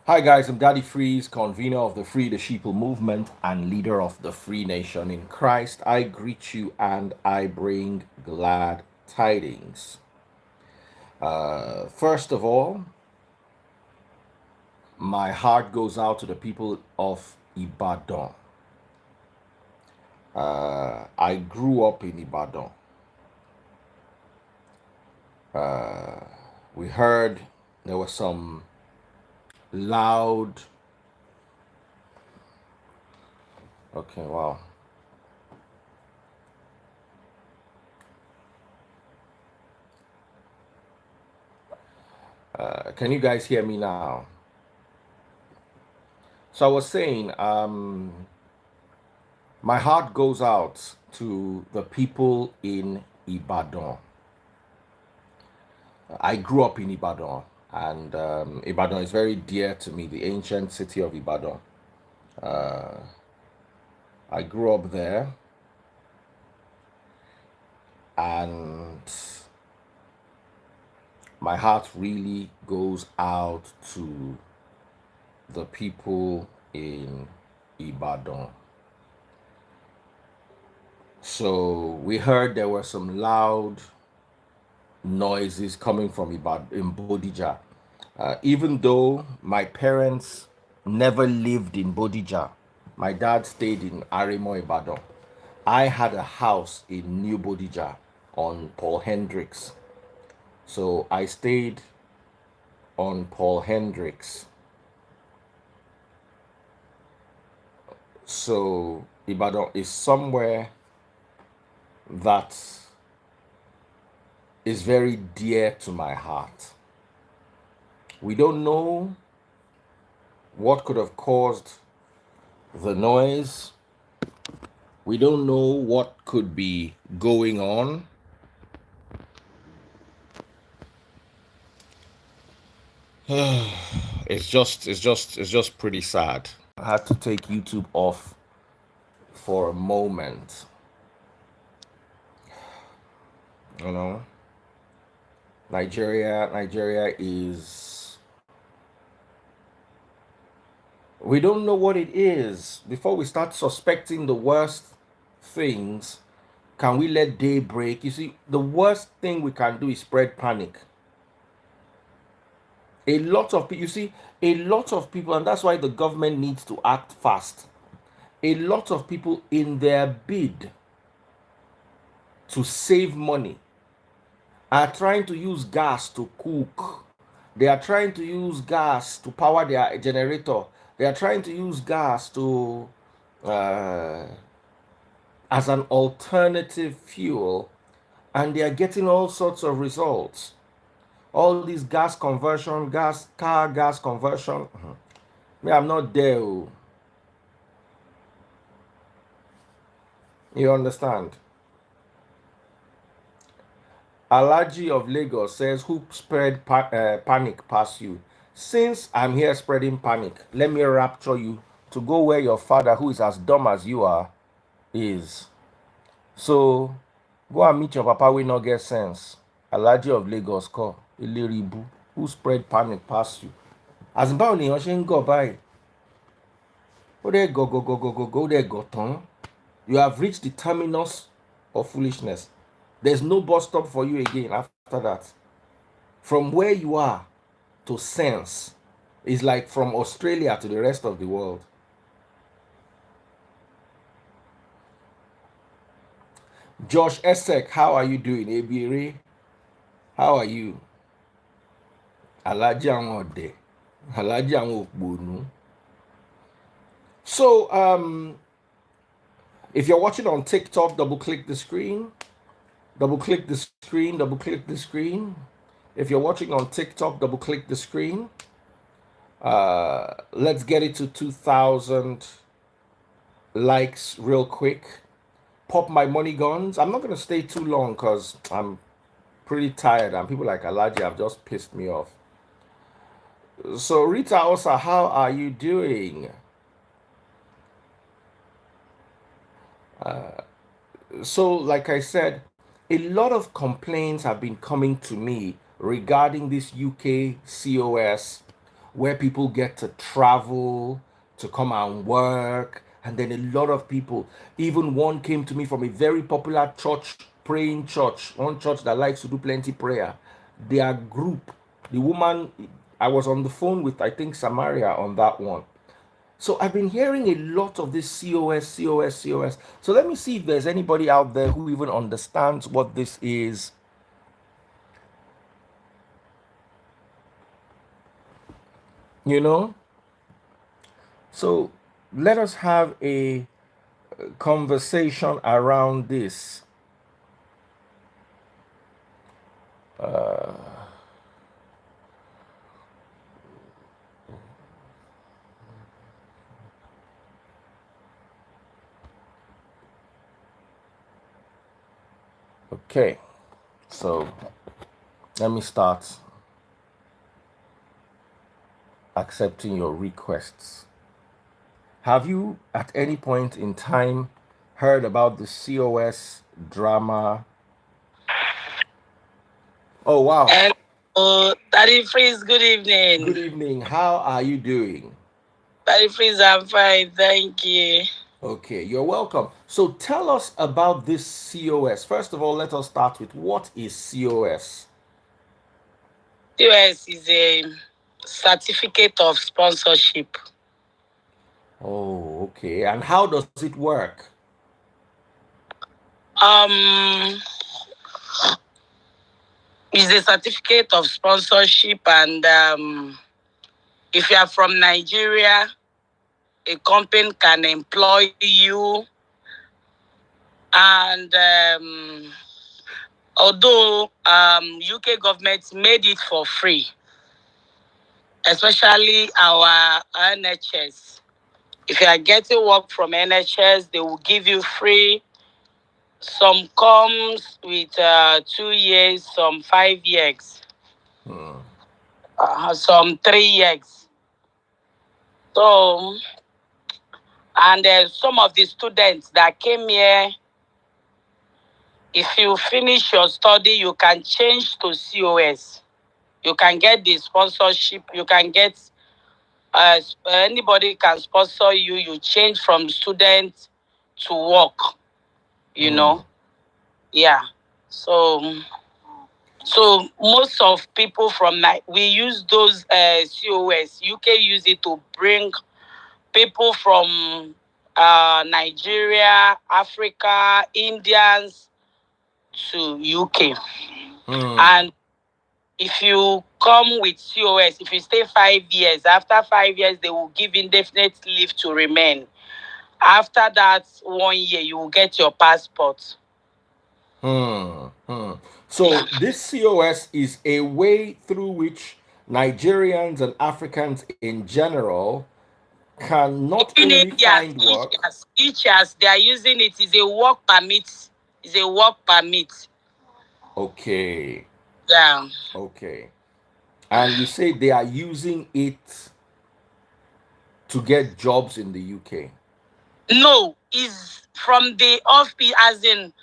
Hi guys, I'm Daddy Freeze, convener of the Free the Sheeple movement and leader of the Free Nation in Christ. I greet you and I bring glad tidings. First of all, my heart goes out to the people of Ibadan. I grew up in Ibadan. We heard there was some loud. Okay, wow. Can you guys hear me now? So I was saying, my heart goes out to the people in Ibadan. I grew up in Ibadan, and Ibadan is very dear to me, the ancient city of Ibadan. I grew up there, and my heart really goes out to the people in Ibadan. So we heard there were some loud noises coming from Ibadan in Bodija. Even though my parents never lived in Bodija, my dad stayed in Arimo, Ibadan. I had a house in New Bodija on Paul Hendricks. So I stayed on Paul Hendricks. So Ibadan is somewhere that is very dear to my heart. We don't know what could have caused the noise. We don't know what could be going on. It's just pretty sad. I had to take YouTube off for a moment. You know, Nigeria is. We don't know what it is. Before we start suspecting the worst things, can we let day break? You see, the worst thing we can do is spread panic. A lot of people, you see, a lot of people, and that's why the government needs to act fast. A lot of people, in their bid to save money, are trying to use gas to cook. They are trying to use gas to power their generator. They are trying to use gas to uh, as an alternative fuel, and they are getting all sorts of results. All these gas conversion, gas conversion. Me, I'm not there. Oh. You understand? Alaji of Lagos says, who spread panic past you? Since I'm here spreading panic, let me rapture you to go where your father, who is as dumb as you are, is. So go and meet your papa, we not get sense. Alaji of Lagos call Ileribu, who spread panic past you. As báwo lèèyàn ṣe ń gọ̀ báyìí? Ó dẹ̀ go, dẹ̀ gọ̀ tán. You have reached the terminus of foolishness. There's no bus stop for you again after that. From where you are to sense is like from Australia to the rest of the world. Josh Esek, how are you doing? Ebire, how are you? Alhaji àwọn ọ̀dẹ̀, Alhaji àwọn òpònú. So, if you're watching on TikTok, double click the screen. Double click the screen, double click the screen. If you're watching on TikTok, double click the screen. Let's get it to 2,000 likes real quick. Pop my money guns. I'm not going to stay too long because I'm pretty tired and people like Alaji have just pissed me off. So Rita Osa, how are you doing? So like I said, a lot of complaints have been coming to me regarding this UK COS where people get to travel to come and work. And then a lot of people, even one came to me from a very popular church, praying church, one church that likes to do plenty prayer. Their group, the woman, I was on the phone with, I think, Samaria on that one. So I've been hearing a lot of this COS, COS, COS. So let me see if there's anybody out there who even understands what this is. You know? So let us have a conversation around this. Okay. So let me start accepting your requests. Have you at any point in time heard about the COS drama? Oh, wow. Hello, Daddy Freeze, good evening. Good evening. How are you doing? Daddy Freeze, I'm fine, thank you. Okay, you're welcome. So tell us about this COS. First of all, let us start with what is COS? COS is a certificate of sponsorship. Oh, okay. And how does it work? Um, it's a certificate of sponsorship, and if you are from Nigeria, a company can employ you, and although UK government made it for free, especially our NHS. If you are getting work from NHS, they will give you free. Some comes with 2 years, some 5 years, some 3 years. So, and some of the students that came here, if you finish your study, you can change to COS. You can get the sponsorship. You can get anybody can sponsor you. You change from student to work. You know, yeah. So most of people from we use those COS. UK use it to bring people from Nigeria, Africa, Indians to UK. And if you come with COS, if you stay 5 years, after 5 years, they will give indefinite leave to remain. After that 1 year, you will get your passport. So this COS is a way through which Nigerians and Africans in general can not In only India, find work. each years they are using it is a work permit. Is a work permit. Okay. Yeah. Okay. And you say they are using it to get jobs in the UK. No, is from the office, as in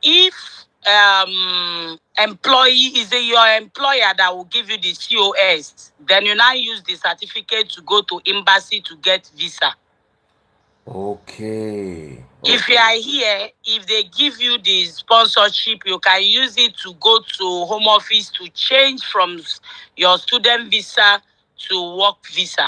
if employee is your employer that will give you the COS, then you now use the certificate to go to embassy to get visa. Okay. If you are here, if they give you the sponsorship, you can use it to go to home office to change from your student visa to work visa.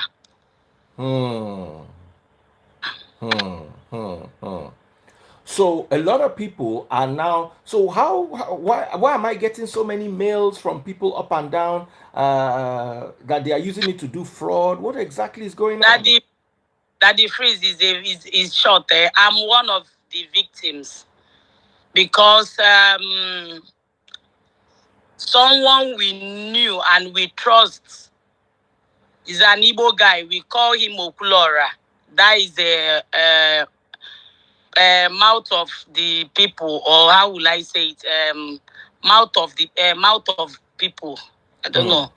So a lot of people are now. So why am I getting so many mails from people up and down that they are using it to do fraud? What exactly is going on? That the freeze is short. I'm one of the victims because someone we knew and we trust is an Igbo guy. We call him Okulora. That is a mouth of the people, or how will I say it? Mouth of people. I don't know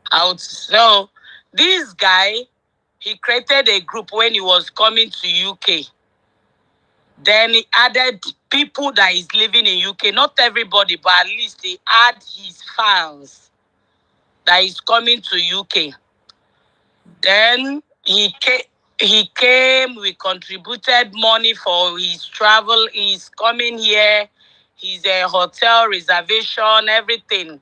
how to. So this guy, he created a group when he was coming to UK. Then he added people that is living in UK. Not everybody, but at least he had his fans. that is coming to UK. Then he came, we contributed money for his travel. He's coming here, his hotel reservation, everything.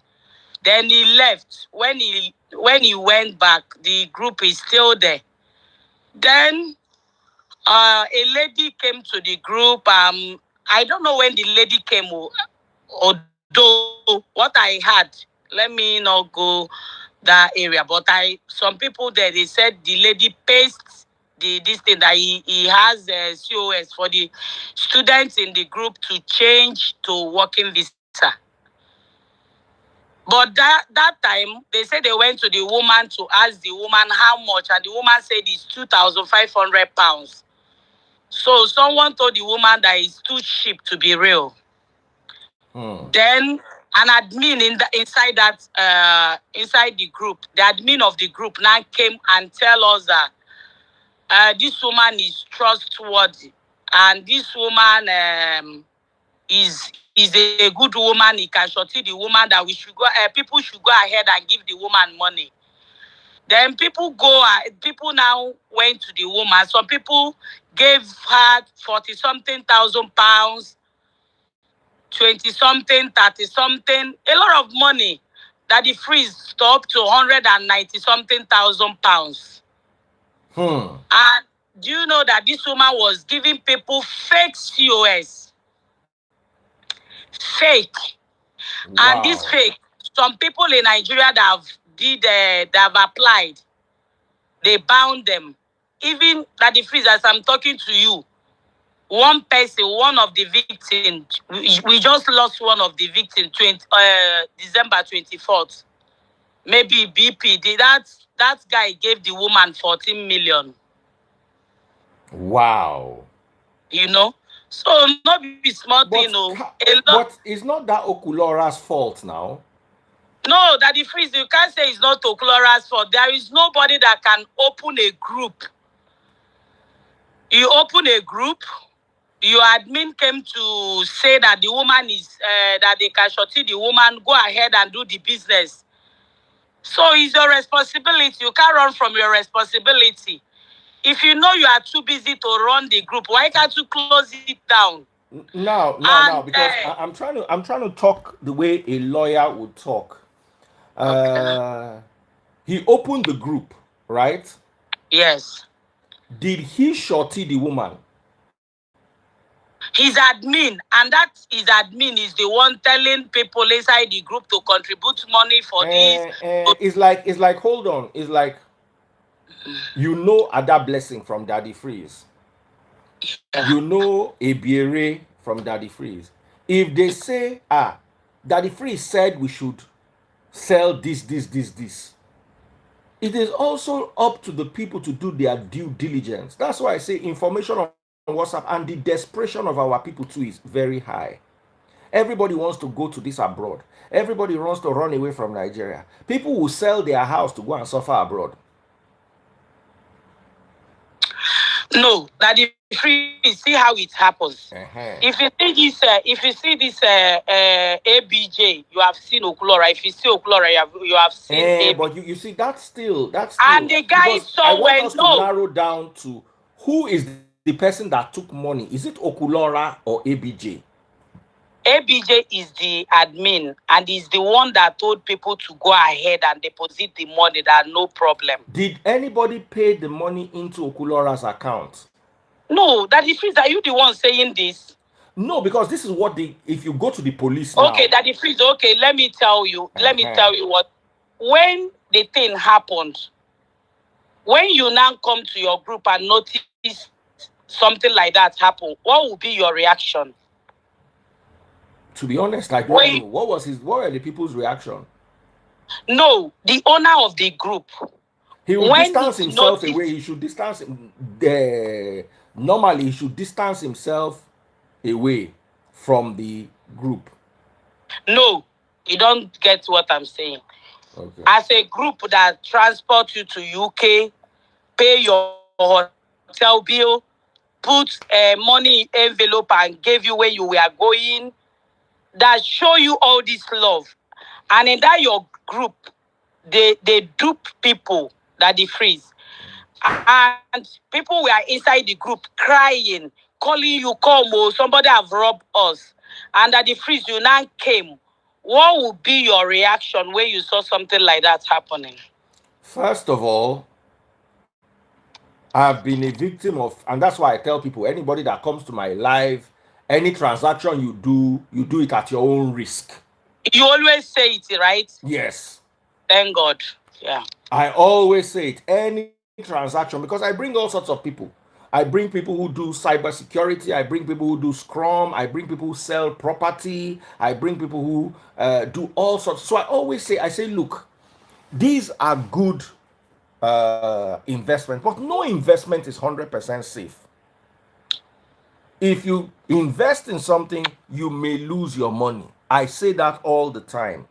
Then he left. When he went back, the group is still there. Then a lady came to the group. I don't know when the lady came, although what I had, let me not go that area, but some people there, they said the lady pastes this thing that he has COS for the students in the group to change to working visa. But that time, they said they went to the woman to ask the woman how much, and the woman said it's £2,500. So someone told the woman that it's too cheap to be real. Then an admin inside the group, the admin of the group now came and tell us that this woman is trustworthy, and this woman is a good woman. He can shorty the woman, that we should go. People should go ahead and give the woman money. Then people now went to the woman. Some people gave her 40-something thousand pounds, 20-something, 30-something, a lot of money, that the freeze stopped to 190-something thousand pounds. And do you know that this woman was giving people fake COS? Fake. Wow. And this fake, some people in Nigeria that have applied, they bound them. Even that the freeze, as I'm talking to you, one person, one of the victims, we just lost one of the victims, December 24th. Maybe BP. That guy gave the woman 14 million. Wow. You know? So, not be smart, But it's not that Okulora's fault now. No, that the freeze, you can't say it's not Okulora's fault. There is nobody that can open a group. You open a group, your admin came to say that the woman is, that they can shorty the woman, go ahead and do the business. So it's your responsibility. You can't run from your responsibility. If you know you are too busy to run the group, why can't you close it down? No, because I'm trying to talk the way a lawyer would talk. He opened the group, right? Yes. Did he shorty the woman? His admin, and that his admin is the one telling people inside the group to contribute money for this. It's like hold on. It's like, you know, Ada Blessing from Daddy Freeze. Yeah. You know Ebiere from Daddy Freeze. If they say, Daddy Freeze said we should sell this, it is also up to the people to do their due diligence. That's why I say information on WhatsApp, and the desperation of our people too is very high. Everybody wants to go to this abroad. Everybody wants to run away from Nigeria. People will sell their house to go and suffer abroad. No, that if you see how it happens. If you see this ABJ, you have seen Okulora. If you see Okulora, you have seen. But you see, that's still. And the guy I want us to narrow down to who is the person that took money. Is it Okulora or ABJ? ABJ is the admin, and is the one that told people to go ahead and deposit the money. That no problem. Did anybody pay the money into Okulora's account? No, that is freeze. Are you the one saying this? No, because this is what if you go to the police okay, now. That is freeze. Okay, let me tell you. Let me tell you what. When the thing happened, when you now come to your group and notice something like that happen, what will be your reaction? To be honest, I don't know. What were the people's reaction? No, the owner of the group. He will distance himself away. He should distance normally he should distance himself away from the group. No, you don't get what I'm saying. Okay. As a group that transport you to UK, pay your hotel bill, put money envelope and gave you where you were going, that show you all this love. And in that your group, they dupe people that they freeze. And people were inside the group crying, calling you, come, oh, somebody have robbed us. And that the freeze, you now came. What would be your reaction when you saw something like that happening? First of all, I've been a victim of, and that's why I tell people anybody that comes to my live, any transaction you do it at your own risk. You always say it, right? Yes. Thank God. Yeah. I always say it. Any transaction, because I bring all sorts of people. I bring people who do cybersecurity. I bring people who do Scrum. I bring people who sell property. I bring people who do all sorts. So I always say, look, these are good investment, but no investment is 100% safe. If you invest in something, you may lose your money. I say that all the time.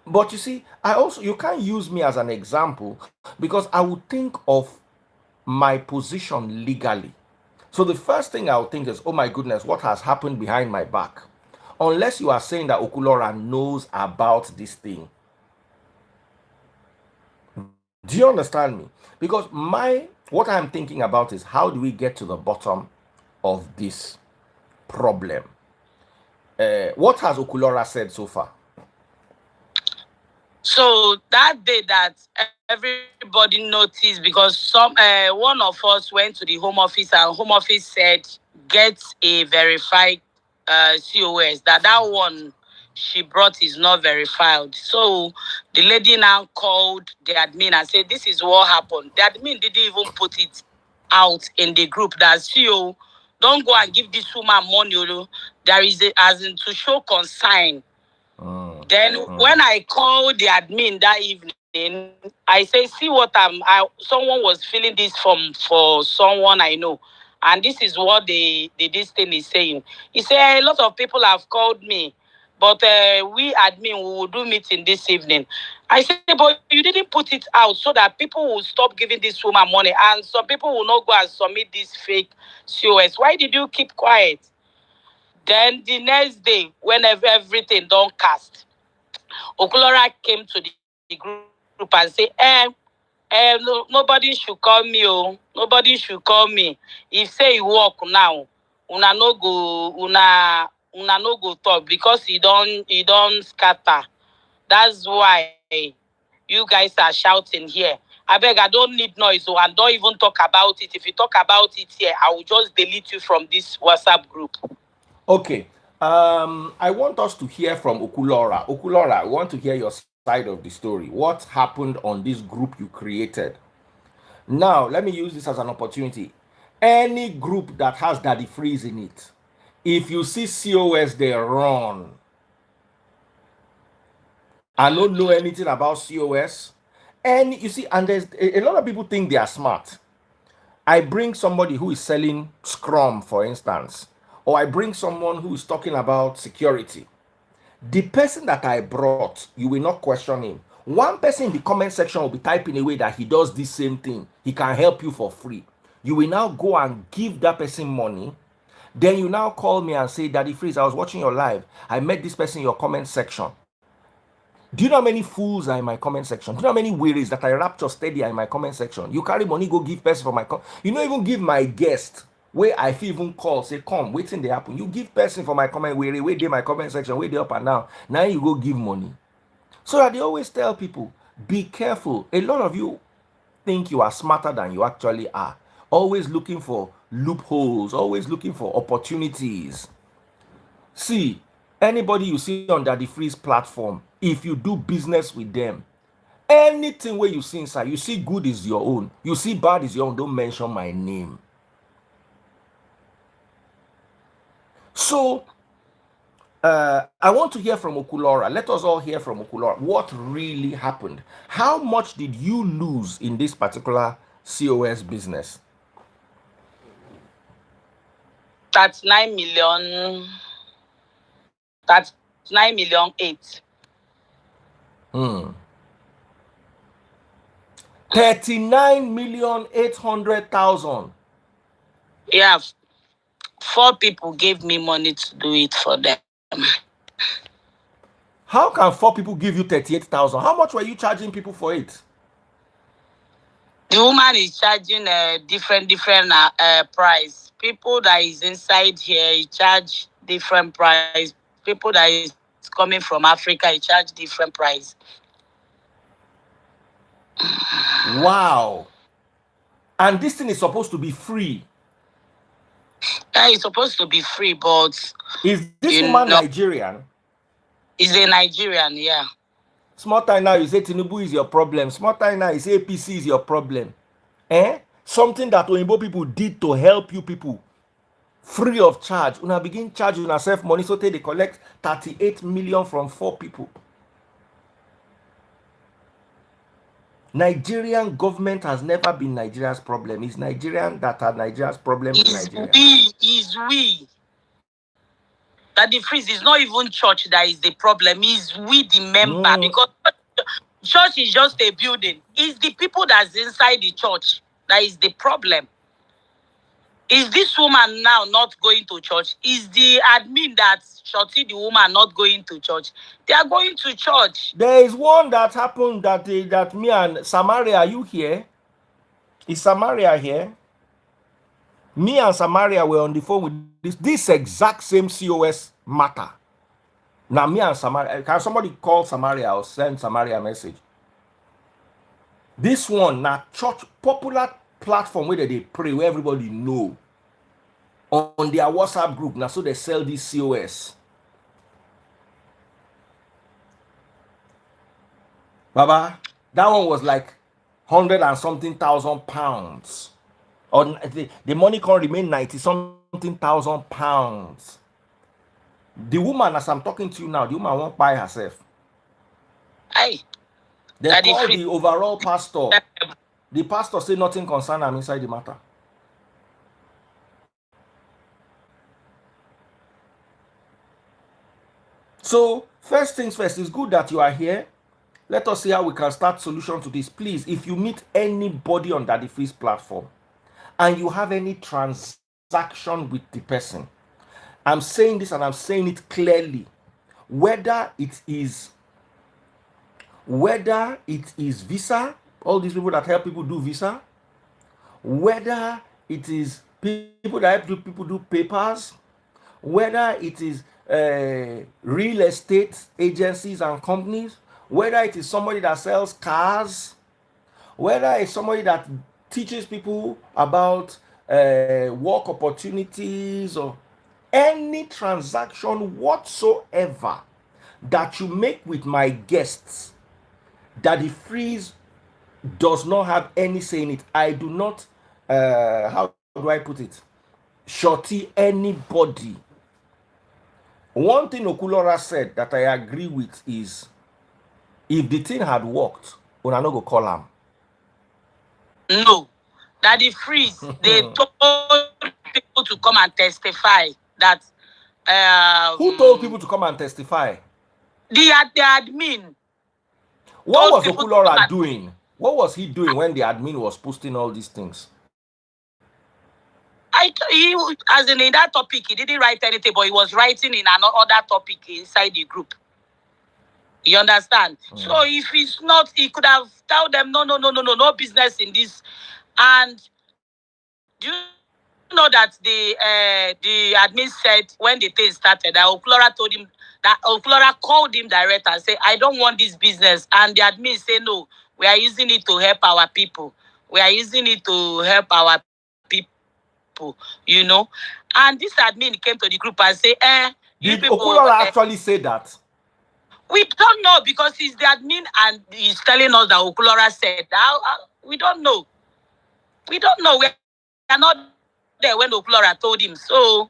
But you see, I also, you can't use me as an example because I would think of my position legally. So the first thing I would think is, oh my goodness, what has happened behind my back? Unless you are saying that Okulora knows about this thing. Do you understand me? Because what I'm thinking about is how do we get to the bottom of this problem? What has Okulora said so far? So that day that everybody noticed, because one of us went to the home office and home office said get a verified COS. That one she brought is not verified. So the lady now called the admin and said this is what happened. The admin didn't even put it out in the group that CEO don't go and give this woman money. There is as in to show concern. Then when I called the admin that evening, I say, see what someone was filling this form for someone I know. And this is what this thing is saying. He said, a lot of people have called me, but we admin we will do meeting this evening. I said, but you didn't put it out so that people will stop giving this woman money and some people will not go and submit this fake COS. Why did you keep quiet? Then the next day, whenever everything don't cast, Okulora came to the group and say, no, nobody should call me, oh. Nobody should call me. If say you walk now, una no go talk because you don't scatter. That's why you guys are shouting here. I beg, I don't need noise, oh, and don't even talk about it. If you talk about it here, I will just delete you from this WhatsApp group. Okay. I want us to hear from Okulora. Okulora, I want to hear your side of the story. What happened on this group you created? Now, let me use this as an opportunity. Any group that has Daddy Freeze in it, if you see COS, they run. I don't know anything about COS. And you see, and there's a lot of people think they are smart. I bring somebody who is selling Scrum, for instance, or I bring someone who is talking about security. The person that I brought, you will not question him. One person in the comment section will be typing away that he does this same thing. He can help you for free. You will now go and give that person money. Then you now call me and say, Daddy Freeze, I was watching your live. I met this person in your comment section. Do you know how many fools are in my comment section? Do you know how many wearies that I rapture steady are in my comment section? You carry money, go give person for my you don't even give my guest where I feel even call, say, come, waiting they happen. You give person for my comment, where they my comment section, where they up and down. Now you go give money. So that they always tell people, be careful. A lot of you think you are smarter than you actually are. Always looking for loopholes, always looking for opportunities. See, anybody you see on Daddy Freeze platform, if you do business with them, anything where you see inside, you see good is your own, you see bad is your own, don't mention my name. So I want to hear from Okulora. Let us all hear from Okulora. What really happened? How much did you lose in this particular COS business? That's 9 million. That's 9,000,008. 39,800,000. Yeah, 4 people gave me money to do it for them. How can 4 people give you 38,000? How much were you charging people for it? The woman is charging a different price. People that is inside here, he charge different price. People that is coming from Africa, he charge different price. Wow. And this thing is supposed to be free. Yeah, it's supposed to be free, but Is this you woman know, Nigerian? he's a Nigerian, yeah. Small time now you say Tinubu is your problem. Small time now you say APC is your problem. Something that Oyinbo people did to help you people free of charge. Una begin charge una self money so they collect 38 million from 4 people. Nigerian government has never been Nigeria's problem. It's Nigerian that are Nigeria's problem to Nigeria. Is we. That the freeze is not even church that is the problem. Is we the member, because church is just a building. It's the people that's inside the church that is the problem. Is this woman now not going to church? Is the admin that shorty the woman not going to church? They are going to church. There is one that happened that me and Samaria, are you here? Is Samaria here? Me and Samaria were on the phone with this exact same COS matter. Now me and Samaria, can somebody call Samaria or send Samaria a message? This one, now church popular platform where they pray, where everybody know. On their WhatsApp group, now so they sell this COS. Baba, that one was like 100 and something thousand pounds. Or the money can remain 90 something thousand pounds. The woman, as I'm talking to you now, the woman won't buy herself. Aye. They call the overall pastor. The pastor say nothing concern am inside the matter. So, first things first, it's good that you are here. Let us see how we can start solution to this. Please, if you meet anybody on the Freeze platform and you have any transaction with the person, I'm saying this and I'm saying it clearly. Whether it is visa, all these people that help people do visa, whether it is people that help people do papers, whether it is real estate agencies and companies, whether it is somebody that sells cars, whether it's somebody that teaches people about work opportunities, or any transaction whatsoever that you make with my guests that the freeze does not have any say in it, I do not, how do I put it, shorty anybody. One thing Okulora said that I agree with is, if the thing had worked, una no go call am. No, that the freeze, they told people to come and testify that. Who told people to come and testify? The admin. What was Okulora doing? What was he doing when the admin was posting all these things? As in that topic, he didn't write anything, but he was writing in another topic inside the group. You understand? So if it's not, he could have told them, no business in this. And do you know that the admin said when the thing started that Okulora told him that Okulora called him direct and said, I don't want this business. And the admin said, no, we are using it to help our people. We are using it to help our people, you know. And this admin came to the group and said, Did Okulora actually say that? We don't know, because he's the admin and he's telling us that Okulora said. We don't know. We don't know. We are not there when Okulora told him. So,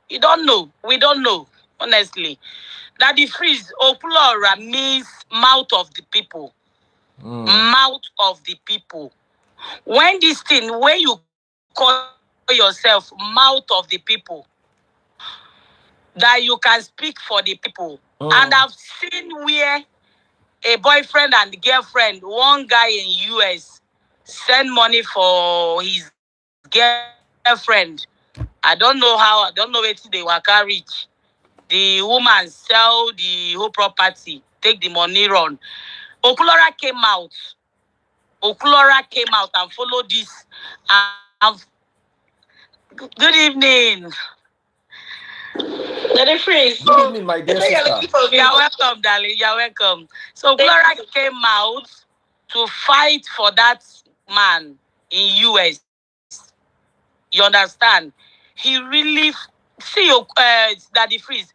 you don't know. We don't know, honestly. That the freeze, Okulora means mouth of the people. Mouth of the people. When this thing, when you call yourself mouth of the people, that you can speak for the people. And I've seen where a boyfriend and girlfriend, one guy in US, send money for his girlfriend. I don't know where they were reach. The woman sell the whole property, take the money, run. Okulora came out. Okulora came out and followed this. And good evening. Daddy Freeze. Good evening, my dear sister. You're welcome, darling. You're welcome. So Okulora came out to fight for that man in US. You understand? He really see Daddy Freeze.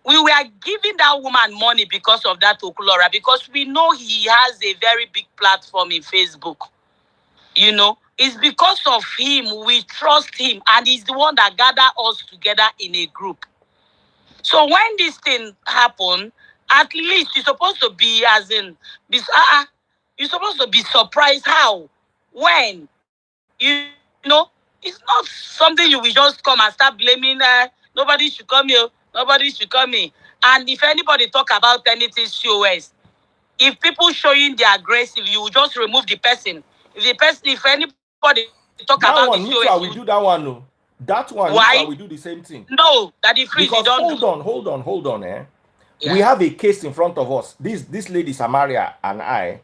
We were giving that woman money because of that Okulora, because we know he has a very big platform in Facebook. You know, it's because of him we trust him, and he's the one that gathered us together in a group. So when this thing happened, at least you're supposed to be you're supposed to be surprised how, when, it's not something you will just come and start blaming. Nobody should come here. Nobody should come in. And if anybody talk about anything COS, if people showing they're aggressive, you will just remove the person. If anybody talk That about one, the me too, COS, I will do that one. No. That one, why? I will do the same thing. No, that the Freeze, because you don't hold on. Yeah. We have a case in front of us. This lady Samaria and I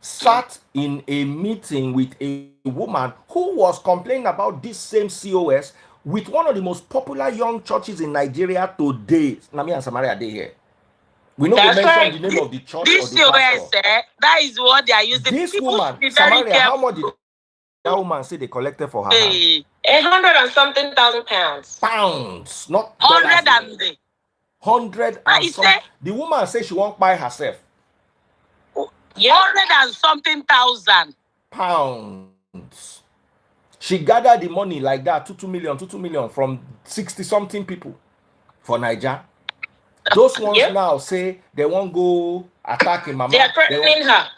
sat in a meeting with a woman who was complaining about this same COS with one of the most popular young churches in Nigeria today. Nami and Samaria, they here. We know we mention the name of the church or the COS, pastor. That is what they are using. This People woman, be very Samaria, careful. how much did that woman say they collected for her hand? 100 and something thousand pounds. Pounds, not 100 dollars. and 100 and something. The woman said she won't buy herself. 100 and something thousand pounds. She gathered the money like that, 2 million from 60 something people for Niger. Those ones now say they won't go attacking Mama. They are threatening her.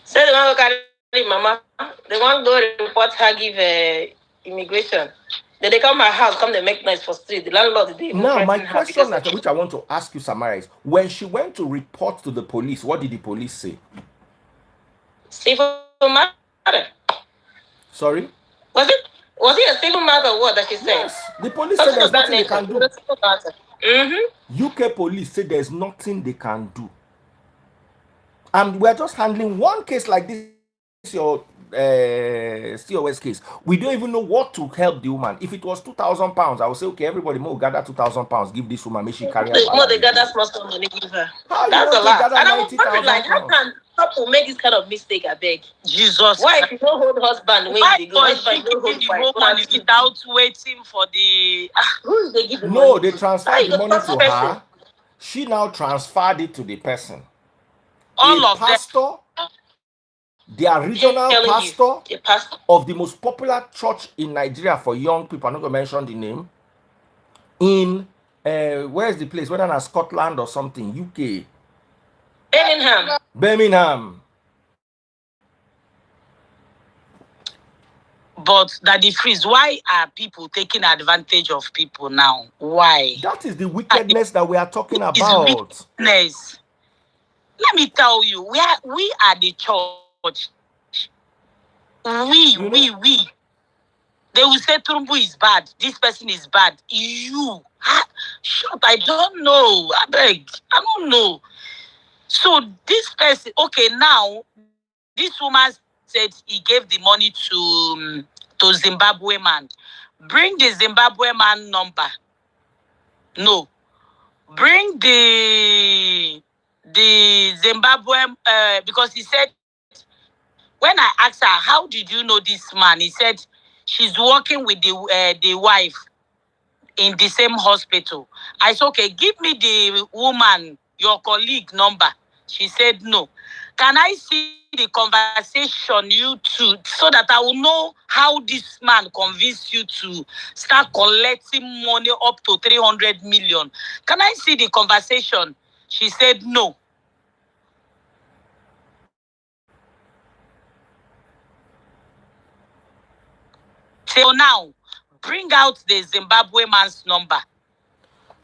Say they want to carry Mama. They want to go report her, give immigration. Then they come to her house, come they make noise for street. The landlord. Now my question, which I want to ask you, Samara, is when she went to report to the police, what did the police say? Civil matter. Sorry? Was it a civil matter or what that she said? Yes. The police said there's nothing they can do. UK police said there's nothing they can do. And we're just handling one case like this, your COS case. We don't even know what to help the woman. If it was 2,000 pounds, I would say, okay, everybody more gather 2,000 pounds, give this woman, make she carry her. No, they gather small money, give her. That's a lot. And I'm like, how can couple make this kind of mistake? I beg. Jesus. Why if you don't hold husband when they go? Husband don't hold the whole money without waiting for the. Who they give the money? No, they transferred the money to her. She now transferred it to the person. All of pastor, their regional pastor of the most popular church in Nigeria for young people. I'm not going to mention the name. In where's the place? Whether it's Scotland or something, UK. Birmingham. But Daddy Freeze, why are people taking advantage of people now? Why? That is the wickedness that we are talking about. Wickedness. Let me tell you, we are the church. We. They will say Trumbu is bad. This person is bad. Shut. I don't know. I beg. I don't know. So this person, okay, now this woman said he gave the money to Zimbabwe man. Bring the Zimbabwe man number. No. Bring the Zimbabwe because he said, when I asked her, how did you know this man? He said she's working with the wife in the same hospital. I said, okay, give me the woman, your colleague number. She said no. Can I see the conversation you two so that I will know how this man convinced you to start collecting money up to 300 million? Can I see the conversation? She said no. So now, bring out the Zimbabwe man's number.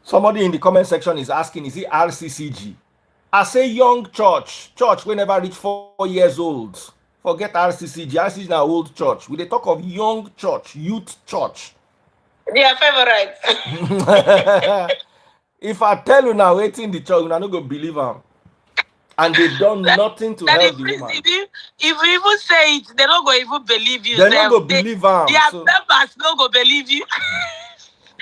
Somebody in the comment section is asking, is it RCCG? I say young church we never reach 4 years old. Forget RCCG. RCCG is an old church. We they talk of young church, youth church. Their favorites. If I tell you now, waiting the church, you not go believe them. And they done nothing to That help if the woman. you even say it, they don't go even believe you. They not Self. go believe them. Their So members don't go believe you.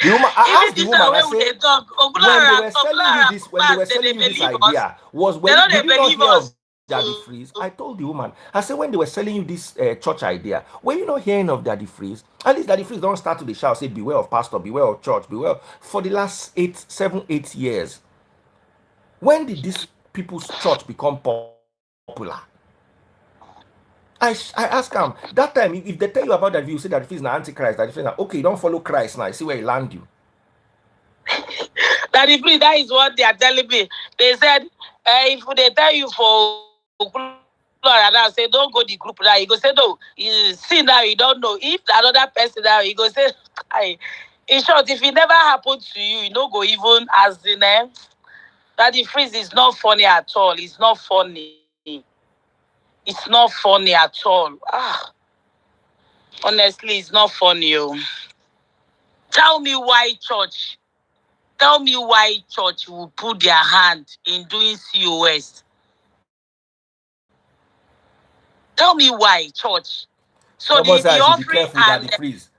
the woman, I Even asked the this woman, I way we say, they talk, when they Ogulara, were selling you Ogulara, this, when they pass, were they selling you this believe us. idea, They don't they did you not believe hear of us. Daddy Freeze? I told the woman, I said, when they were selling you this church idea, were you not hearing of Daddy Freeze? At least Daddy Freeze don't start to the shout, say, beware of pastor, beware of church, beware. For the last 7, 8 years, when did this people's church become popular? I ask him that time, if they tell you about that view, say that if he's an antichrist, that if he's okay, you don't follow Christ now, see where he land you. That is what they are telling me. They said, if they tell you for Florida, now say don't go the group now. You go say no. You see now you don't know. If another person now, you go say, in short, if it never happened to you, you don't go even as in that the freeze is not funny at all. It's not funny. It's not funny at all. Honestly, it's not funny. Tell me why church. Tell me why church will put their hand in doing COS. Tell me why church. So Someone the said I should be offering careful with and Daddy Freeze.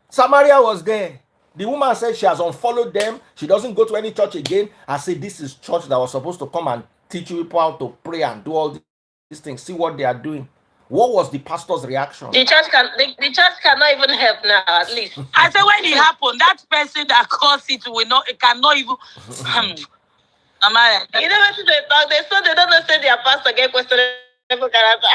Samaria was there. The woman said she has unfollowed them. She doesn't go to any church again. I said, this is church that was supposed to come and teach you people how to pray and do all these things. See what they are doing. What was the pastor's reaction? the church cannot even help now. At least I say when it happened, that person that caused it will not. It cannot even. You never see they talk. They so they don't know say their pastor get questionable character.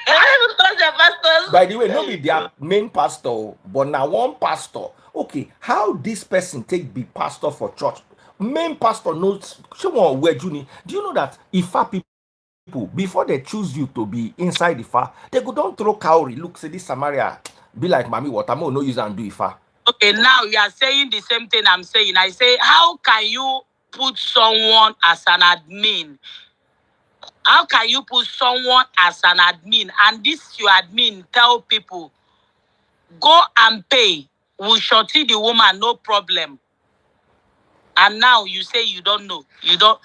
They don't even trust their pastors. By the way, no be their main pastor, but now one pastor. Okay, how this person take be pastor for church? Main pastor knows. Someone where Juni. Do you know that Ifa people before they choose you to be inside Ifa, they go don't throw cowrie. Look, say this Samaria be like mommy water. No use and do Ifa. Okay, now you are saying the same thing I'm saying. I say, how can you put someone as an admin? How can you put someone as an admin and this your admin tell people, go and pay, we'll shorty the woman, no problem. And now you say you don't know. You don't.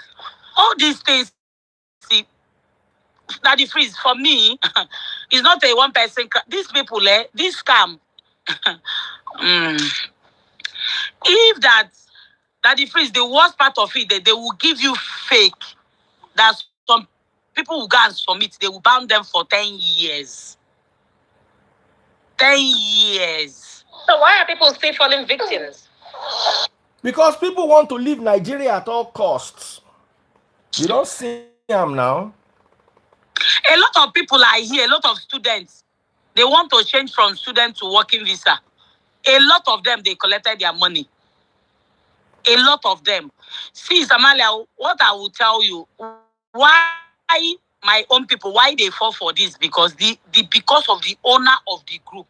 All these things, see, that the freeze for me, is not a one person. These people, this scam. mm, if that the freeze, the worst part of it, they will give you fake. That some people will go and submit, they will ban them for 10 years. 10 years. So why are people still falling victims? Because people want to leave Nigeria at all costs. You don't see them now. A lot of people are here, a lot of students. They want to change from student to working visa. A lot of them, they collected their money. A lot of them. See, Samalia, what I will tell you, why my own people, why they fall for this? Because because of the owner of the group.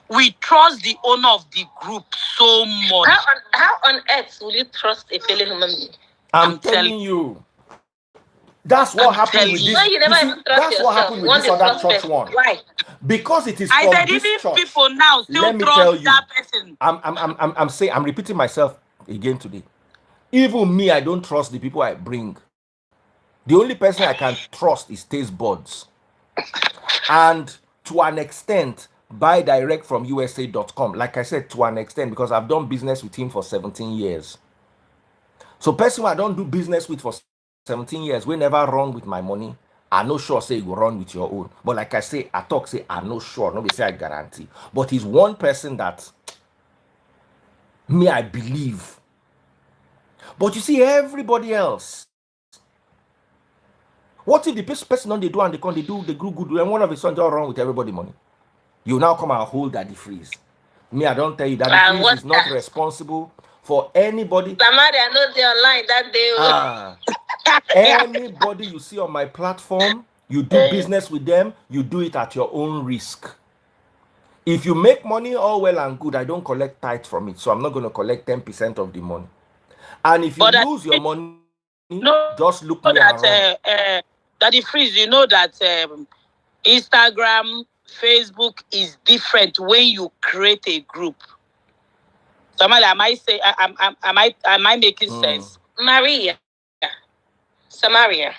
We trust the owner of the group so much. How on earth will you trust a fellow human being? I'm telling you. That's what happened with this. No, you never see, even trust that's yourself. what happened with this other church one. Why? Because it is from I said this even church. people now still Let me trust tell you. that person. I'm saying, I'm repeating myself again today. Even me, I don't trust the people I bring. The only person I can trust is taste buds. And to an extent, buy direct from USA.com. Like I said, to an extent, because I've done business with him for 17 years. So person I don't do business with for 17 years, we never run with my money. I no sure say you go run with your own. But like I say, I talk say I no sure. Nobody say I guarantee. But he's one person that me I believe. But you see, everybody else. What if the person don't they do and they do good and one of his sons all wrong with everybody money? You now come and hold Daddy Freeze. Me, I don't tell you Daddy Freeze is not responsible for anybody. Somebody I know they online that day. Anybody you see on my platform, you do business with them, you do it at your own risk. If you make money, all well and good. I don't collect tithe from it, so I'm not going to collect 10% of the money. And if you lose your money, just look me around. Daddy Freeze, you know that Instagram Facebook is different when you create a group. Somebody, am I say, am I making sense? Maria, Samaria.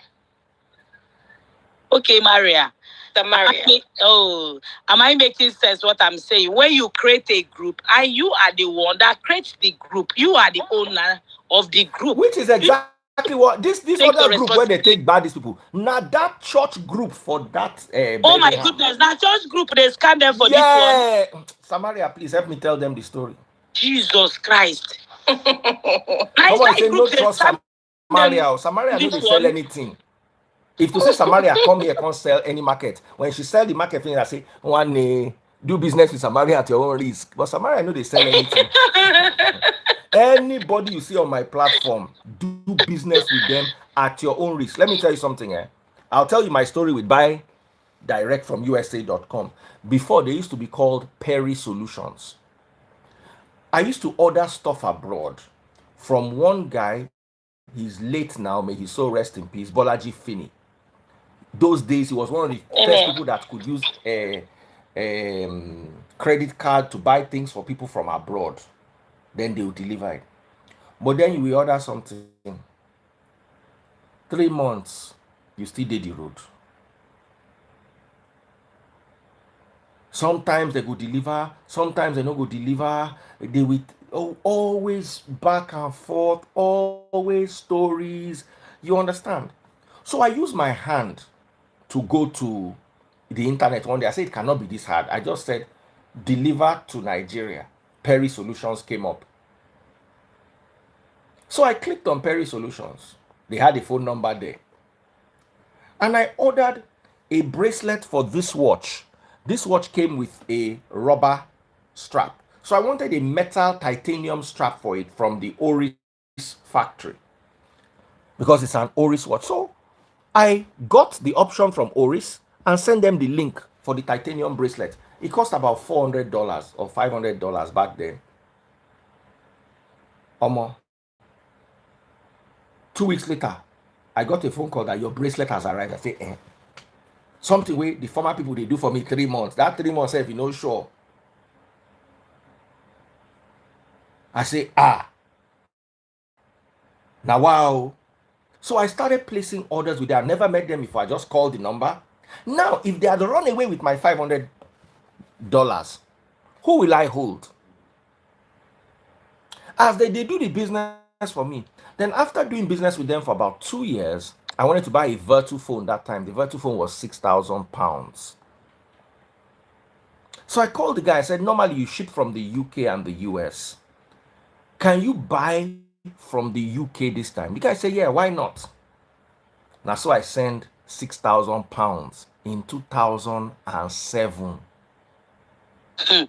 Okay, Maria. Samaria. Oh, am I making sense what I'm saying? When you create a group and you are the one that creates the group, you are the owner of the group. Which is exactly what this Take other your group where they take responsibility. bad these people. Now that church group for that Oh my Birmingham. goodness, now church group, they scam them for this one. Yeah, Samaria, please help me tell them the story. Jesus Christ. Now it's Somebody like say group, no they trust scam them Samaria. Samaria no this they sell one. anything. If to say Samaria come here can't sell any market, when she sell the market thing, I say one do business with Samaria at your own risk. But Samaria know they sell anything. Anybody you see on my platform, do business with them at your own risk. Let me tell you something. I'll tell you my story with buy direct from USA.com. Before they used to be called Perry Solutions. I used to order stuff abroad from one guy. He's late now, may his soul rest in peace. Bolaji Finney. Those days, he was one of the first people that could use a credit card to buy things for people from abroad. Then they would deliver it. But then you will order something. 3 months, you still did the road. Sometimes they go deliver, sometimes they no go deliver. They will always back and forth, always stories. You understand? So I use my hand to go to the internet one day. I said it cannot be this hard. I just said deliver to Nigeria. Perry Solutions came up. So I clicked on Perry Solutions. They had a phone number there. And I ordered a bracelet for this watch. This watch came with a rubber strap. So I wanted a metal titanium strap for it from the Oris factory because it's an Oris watch. So I got the option from Oris and sent them the link for the titanium bracelet. It cost about $400 or $500 back then. Omo. 2 weeks later, I got a phone call that your bracelet has arrived. I say, something way the former people they do for me 3 months. That 3 months, if you know, sure. I say, now wow. So I started placing orders with them. I never met them before. I just called the number. Now, if they had run away with my $500, who will I hold? As they do the business for me. Then after doing business with them for about 2 years, I wanted to buy a Virtu phone that time. The Virtu phone was £6,000. So I called the guy. I said, normally you ship from the UK and the US. Can you buy from the UK this time? The guy said, yeah, why not? Now, so I sent £6,000 in 2007 to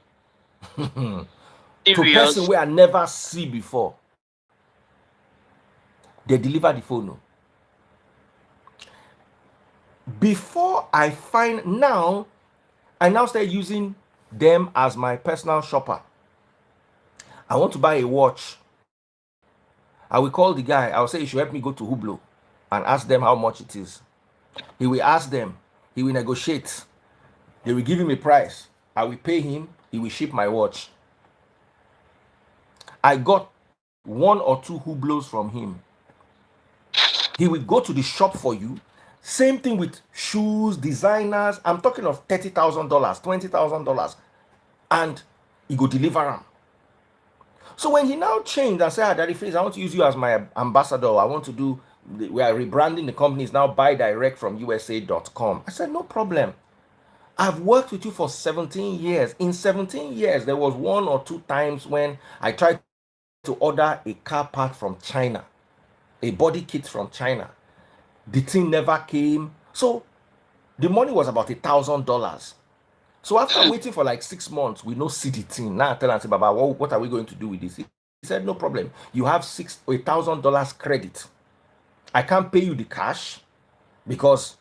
a person where I never see before. They deliver the phone. Before I find now, I now start using them as my personal shopper. I want to buy a watch. I will call the guy. I will say, you should help me go to Hublot and ask them how much it is. He will ask them. He will negotiate. They will give him a price. I will pay him. He will ship my watch. I got 1 or 2 Hublots from him. He will go to the shop for you. Same thing with shoes, designers. I'm talking of $30,000, $20,000. And he go deliver them. So when he now changed and said, Daddy Freeze, I want to use you as my ambassador. I want to do, we are rebranding the company. It's now buy direct from USA.com. I said, no problem. I've worked with you for 17 years. In 17 years, there was 1 or 2 times when I tried to order a car part from China, a body kit from China. The thing never came. So the money was about $1,000. So after waiting for like 6 months, we no see the thing. Now I tell him, say, Baba, what are we going to do with this? He said, no problem. You have $1,000 credit. I can't pay you the cash because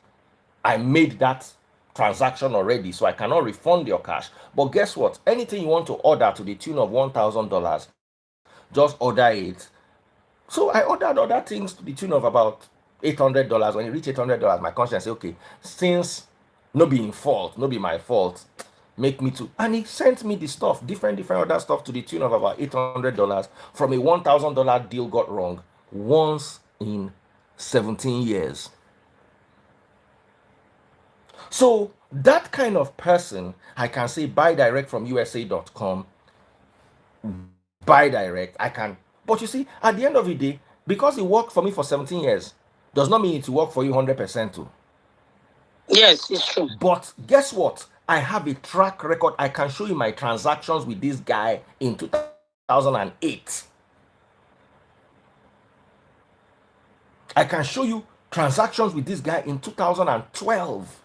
I made that transaction already, so I cannot refund your cash. But guess what? Anything you want to order to the tune of $1,000, just order it. So I ordered other things to the tune of about $800. When it reached $800, my conscience said, okay, since No be in fault, no be my fault. Make me to, and he sent me the stuff, different other stuff to the tune of about $800 from a $1,000 deal got wrong once in 17 years. So that kind of person, I can say buy direct from USA.com, buy direct. I can, but you see, at the end of the day, because it worked for me for 17 years, does not mean it will work for you 100% too. Yes, it's true. But guess what? I have a track record. I can show you my transactions with this guy in 2008. I can show you transactions with this guy in 2012.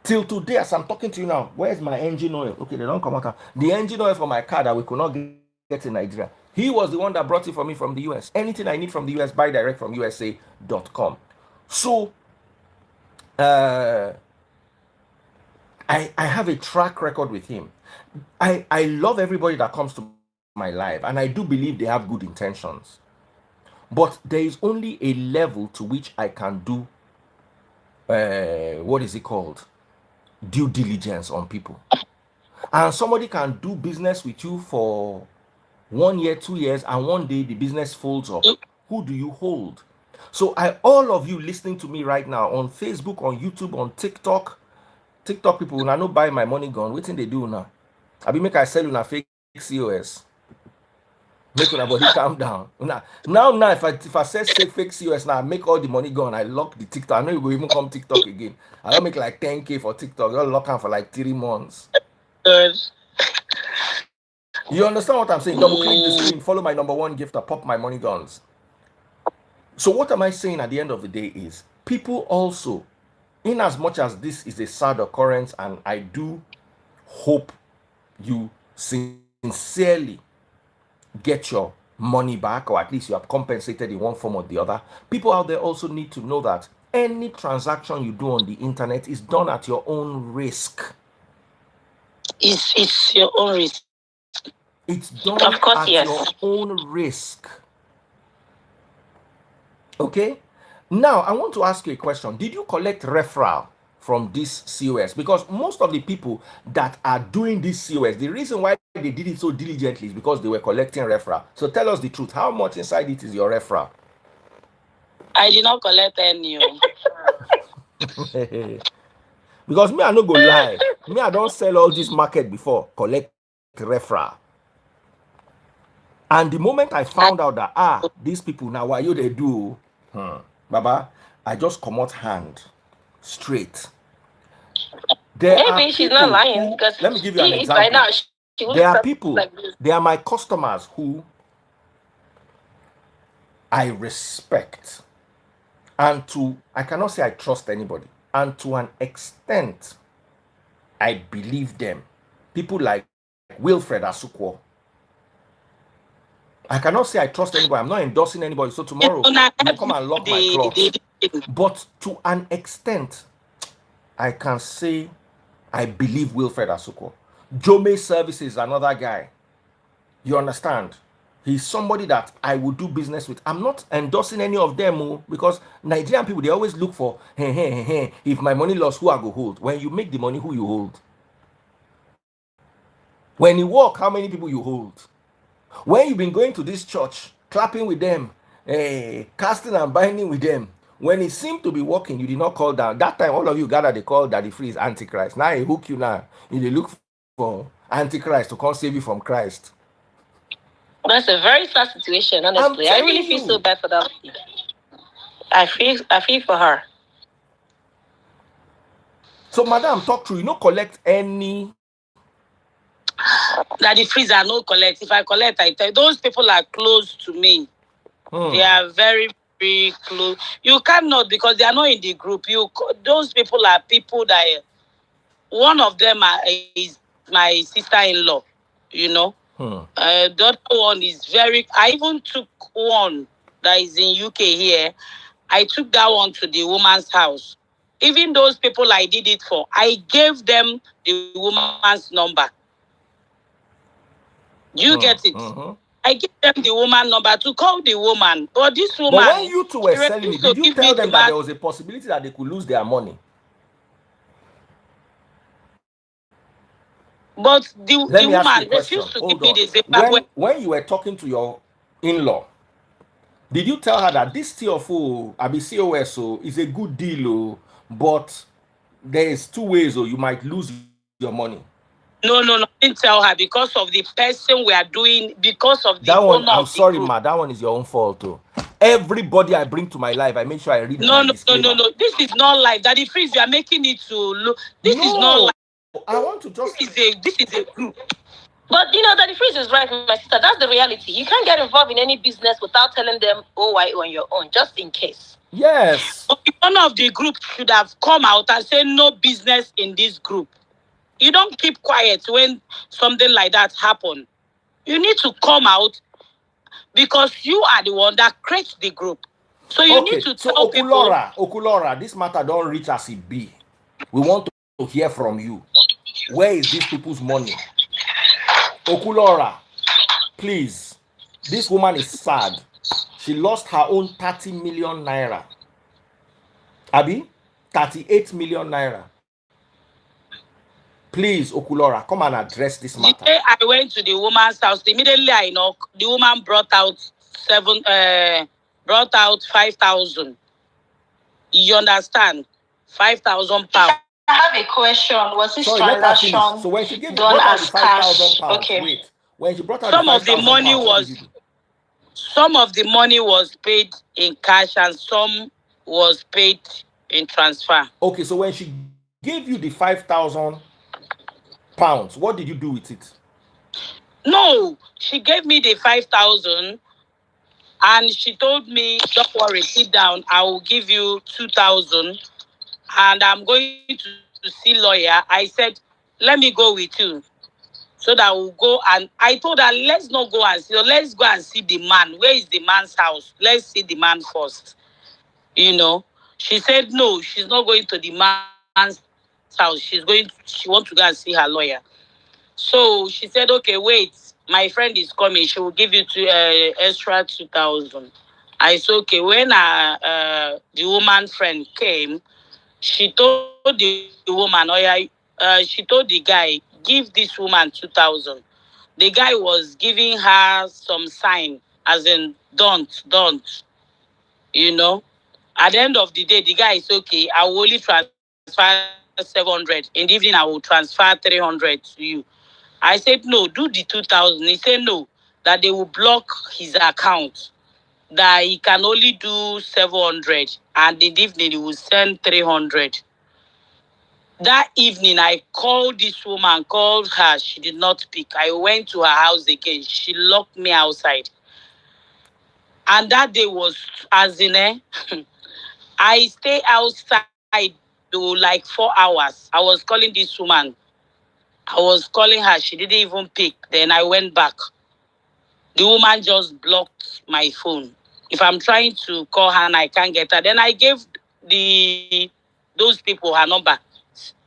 Till today, as I'm talking to you now, where's my engine oil? Okay, they don't come out. The engine oil for my car that we could not get in Nigeria. He was the one that brought it for me from the US. Anything I need from the US, buy direct from USA.com. So, uh, I have a track record with him. I love everybody that comes to my life, and I do believe they have good intentions. But there is only a level to which I can do, what is it called? Due diligence on people. And somebody can do business with you for 1 year, 2 years, and one day the business folds up. Who do you hold? So all of you listening to me right now on Facebook, on YouTube, on TikTok people, when I no buy my money gone, what thing they do now? I be make I sell you a fake COS. Make una body calm down. Now, if I say fake COS now, I make all the money gone. I lock the TikTok. I know you go even come TikTok again. I don't make like 10K for TikTok. I'll lock them for like 3 months. Good. You understand what I'm saying? Double click the screen, follow my number one gift, pop my money guns. So what am I saying at the end of the day is people also, in as much as this is a sad occurrence, and I do hope you sincerely get your money back, or at least you are compensated in one form or the other, people out there also need to know that any transaction you do on the internet is done at your own risk. It's your own risk. It's done of course, at yes. your own risk. Okay? Now, I want to ask you a question. Did you collect referral from this COS? Because most of the people that are doing this COS, the reason why they did it so diligently is because they were collecting referral. So tell us the truth. How much inside it is your referral? I did not collect any. Because me, I no go lie. Me, I don't sell all this market before. Collect referral. And the moment I found out that, these people, now what you they do? Baba, I just come out hand straight. Maybe she's not lying. Because let me give you an example. Now, there are people, like they are my customers who I respect. And I cannot say I trust anybody. And to an extent, I believe them. People like Wilfred Asukwo. I cannot say I trust anybody. I'm not endorsing anybody. So tomorrow, you come and lock my clothes. But to an extent, I can say I believe Wilfred Asukwo. Jome Services is another guy. You understand? He's somebody that I would do business with. I'm not endorsing any of them because Nigerian people, they always look for, if my money lost, who I go hold? When you make the money, who you hold? When you walk, how many people you hold? When you've been going to this church, clapping with them, casting and binding with them, when it seemed to be working, you did not call down. That time, all of you gather, they call Daddy Freeze Antichrist. Now he hook you now. You look for Antichrist to come save you from Christ. That's a very sad situation, honestly. I really feel so bad for that. I feel for her. So, madam, talk to you. No collect any. Daddy Freeze, I no collect. If I collect, I tell you, those people are close to me. They are very, very close. You cannot, because they are not in the group. Those people are people that one of them is my sister-in-law. You know. The other one is very. I even took one that is in UK here. I took that one to the woman's house. Even those people I did it for, I gave them the woman's number. Do you get it? I gave them the woman number to call the woman. But this woman. But when you two were selling it, did you tell them that there was a possibility that they could lose their money? But Let the me ask you a woman question. refused to give Hold me on. the paper. When you were talking to your in-law, did you tell her that this TFO, I mean COS, is a good deal, but there is two ways, you might lose your money? No. I didn't tell her because of the person we are doing, because of That the one, owner I'm of the sorry, group. ma. That one is your own fault, too. Everybody I bring to my life, I make sure I read my disclaimer. No. This is not life. Daddy Freeze, you are making it to look. This is not No, life. I want to just. This is a group. But that the freeze is right, my sister. That's the reality. You can't get involved in any business without telling them OY on your own, just in case. Yes. But the owner of the group should have come out and said no business in this group. You don't keep quiet when something like that happen. You need to come out because you are the one that creates the group. So you need Okay, to so tell people. Okulora, this matter don't reach as it be. We want to hear from you. Where is these people's money? Okulora, please. This woman is sad. She lost her own 30 million naira. Abi? 38 million naira. Please, Okulora, come and address this The matter. day I went to the woman's house, immediately I knock, the woman brought out 5,000. You understand? 5,000 pounds. I have a question. Was this Sorry, let her finish. transaction So when she done brought out the as 5,000 cash? pounds, Okay. wait. When she brought out the Some of the 5,000 money pounds, what did you was do? some of the money was paid in cash and some was paid in transfer. Okay, so when she gave you the 5,000 pounds, what did you do with it? No, she gave me the 5,000 and she told me, "Don't worry, sit down. I will give you 2,000 and I'm going to see lawyer." I said, "Let me go with you so that we'll go." And I told her, "Let's not go and see. Let's go and see the man. Where is the man's house? Let's see the man first." You know, she said no, she's not going to the man's house. She want to go and see her lawyer. So she said, "Okay, wait, my friend is coming. She will give you extra 2,000." I said, "Okay." When the woman friend came, she told the woman, "Oh yeah," she told the guy, "Give this woman 2,000." The guy was giving her some sign, as in don't, you know. At the end of the day, the guy is okay. I will only transfer 700. In the evening, I will transfer 300 to you. I said, "No, do the 2,000." He said, "No, that they will block his account, that he can only do 700. And in the evening, he will send 300. That evening, I called this woman, called her. She did not pick. I went to her house again. She locked me outside. And that day was, as in, I stay outside though like 4 hours. I was calling this woman. I was calling her. She didn't even pick. Then I went back. The woman just blocked my phone. If I'm trying to call her and I can't get her, then I gave the those people her number.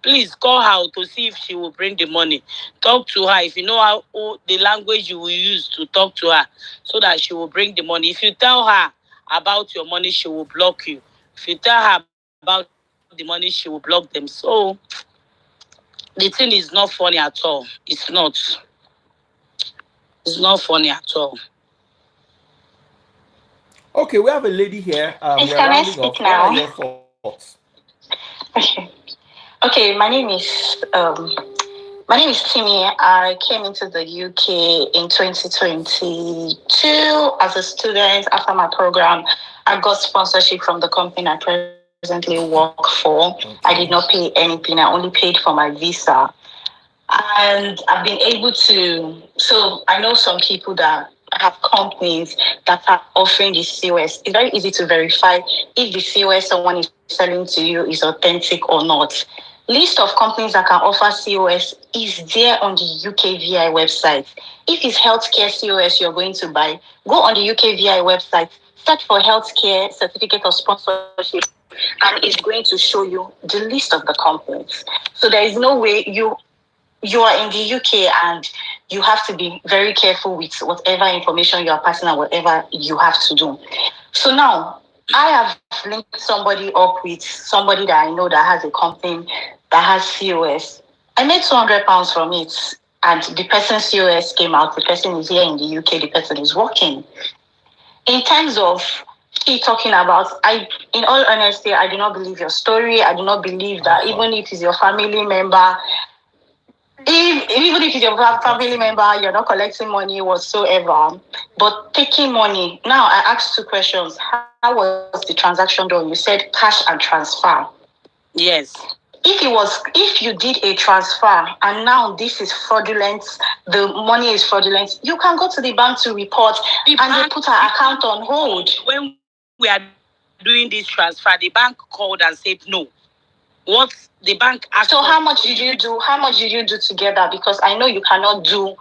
Please call her to see if she will bring the money. Talk to her if you know the language you will use to talk to her, so that she will bring the money. If you tell her about your money, she will block you. If you tell her about the money, she will block them. So the thing is not funny at all. It's not. It's not funny at all. Okay, we have a lady here. Please, We are can I rounding speak off. What are now? your thoughts? Okay. Okay, my name is Timmy. I came into the UK in 2022 as a student after my program. I got sponsorship from the company I presently work for. I did not pay anything. I only paid for my visa. And I've been able to, so I know some people that have companies that are offering the COS. It's very easy to verify if the COS someone is selling to you is authentic or not. List of companies that can offer COS is there on the UKVI website. If it's healthcare COS you're going to buy, go on the UKVI website, search for healthcare certificate of sponsorship, and it's going to show you the list of the companies. So there is no way you are in the UK and you have to be very careful with whatever information you are passing and whatever you have to do. So now I have linked somebody up with somebody that I know that has a company that has COS. I made £200 from it. And the person's COS came out. The person is here in the UK. The person is working. In terms of she talking about, in all honesty, I do not believe your story. I do not believe that even if it's your family member, even if it's your family member, you're not collecting money whatsoever, but taking money. Now, I asked 2 questions. How was the transaction done? You said cash and transfer. Yes. If you did a transfer and now this is fraudulent, the money is fraudulent, you can go to the bank to report and they put our account on hold. When we are doing this transfer, the bank called and said no. What the bank asked. So how much did you do? How much did you do together? Because I know you cannot do,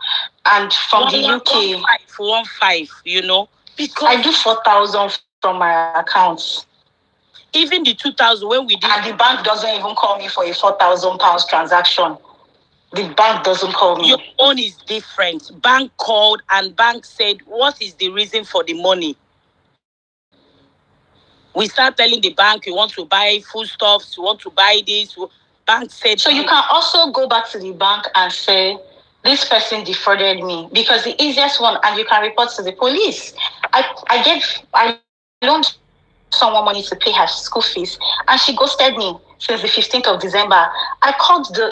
and from the UK, 1.5, you know, because I do 4,000 from my account. Even the 2,000 when we did, and the bank doesn't even call me for a £4,000 transaction. The bank doesn't call me. Your own is different. Bank called and bank said, what is the reason for the money? We start telling the bank, we want to buy foodstuffs, we want to buy this. Bank said. So you can also go back to the bank and say, this person defrauded me, because the easiest one, and you can report to the police. I loaned someone money to pay her school fees, and she ghosted me since the 15th of December.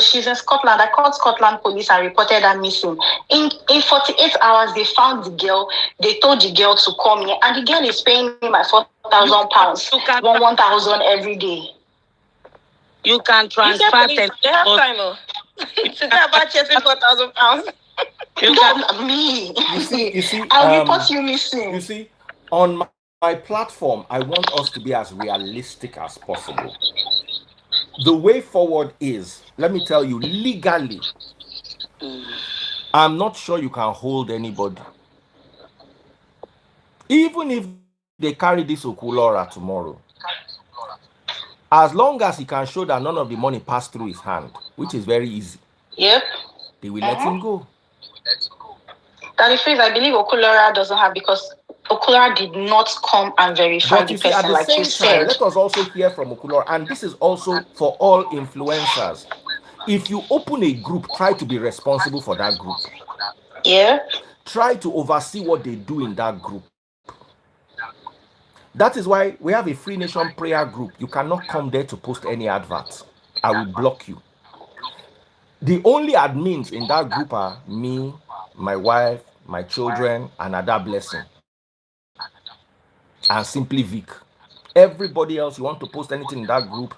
She's in Scotland. I called Scotland police and reported her missing. In 48 hours, they found the girl. They told the girl to call me, and the girl is paying me my £4,000, 1,000 every day. You can transfer. They have time to go about chasing £4,000. Not me. You see, I'll report you missing. You see, on my platform, I want us to be as realistic as possible. The way forward is, let me tell you, legally, I'm not sure you can hold anybody. Even if they carry this Okulora tomorrow, as long as he can show that none of the money passed through his hand, which is very easy, yep, they will let him go. That is I believe Okulora doesn't have, because Okulora did not come and verify the person, like you said. Let us also hear from Okulora, and this is also for all influencers. If you open a group, try to be responsible for that group. Yeah. Try to oversee what they do in that group. That is why we have a Free Nation prayer group. You cannot come there to post any adverts. I will block you. The only admins in that group are me, my wife, my children, and Ada Blessing, and Simply Vic. Everybody else, you want to post anything in that group,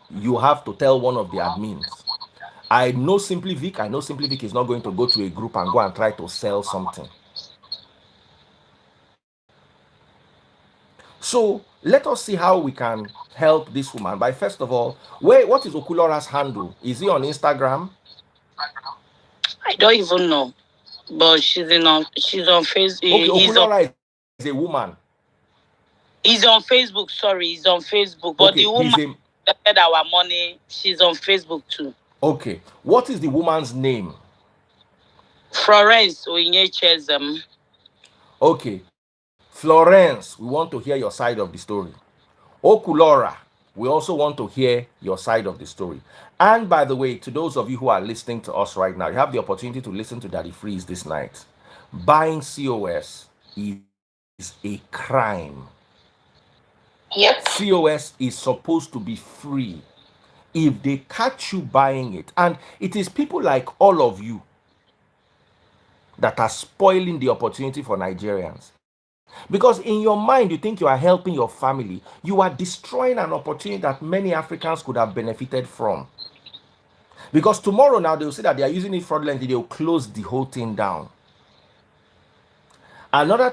you have to tell one of the admins. I know Simply Vic. I know Simply Vic is not going to go to a group and go and try to sell something. So let us see how we can help this woman. By first of all, what is Okulora's handle? Is he on Instagram? I don't even know, but she's on Facebook. Okay, Okulora is a woman. He's on Facebook. Sorry, he's on Facebook. But okay, the woman said our money. She's on Facebook too. Okay, what is the woman's name? Florence Onyechezem. Okay, Florence, we want to hear your side of the story. Okulora, we also want to hear your side of the story. And by the way, to those of you who are listening to us right now, you have the opportunity to listen to Daddy Freeze this night. Buying COS is a crime. Yep. COS is supposed to be free. If they catch you buying it, and it is people like all of you that are spoiling the opportunity for Nigerians. Because in your mind, you think you are helping your family. You are destroying an opportunity that many Africans could have benefited from. Because tomorrow now, they'll say that they are using it fraudulently. They'll close the whole thing down. Another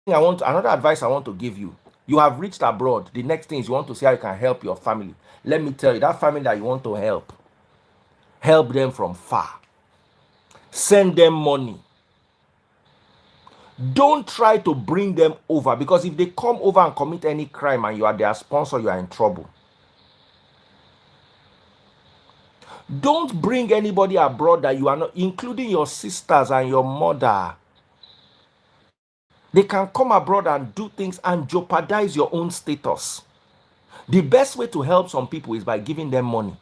advice I want to give you. You have reached abroad. The next thing is you want to see how you can help your family. Let me tell you, that family that you want to help them from far. Send them money. Don't try to bring them over, because if they come over and commit any crime and you are their sponsor, you are in trouble. Don't bring anybody abroad that you are not, including your sisters and your mother. They can come abroad and do things and jeopardize your own status. The best way to help some people is by giving them money.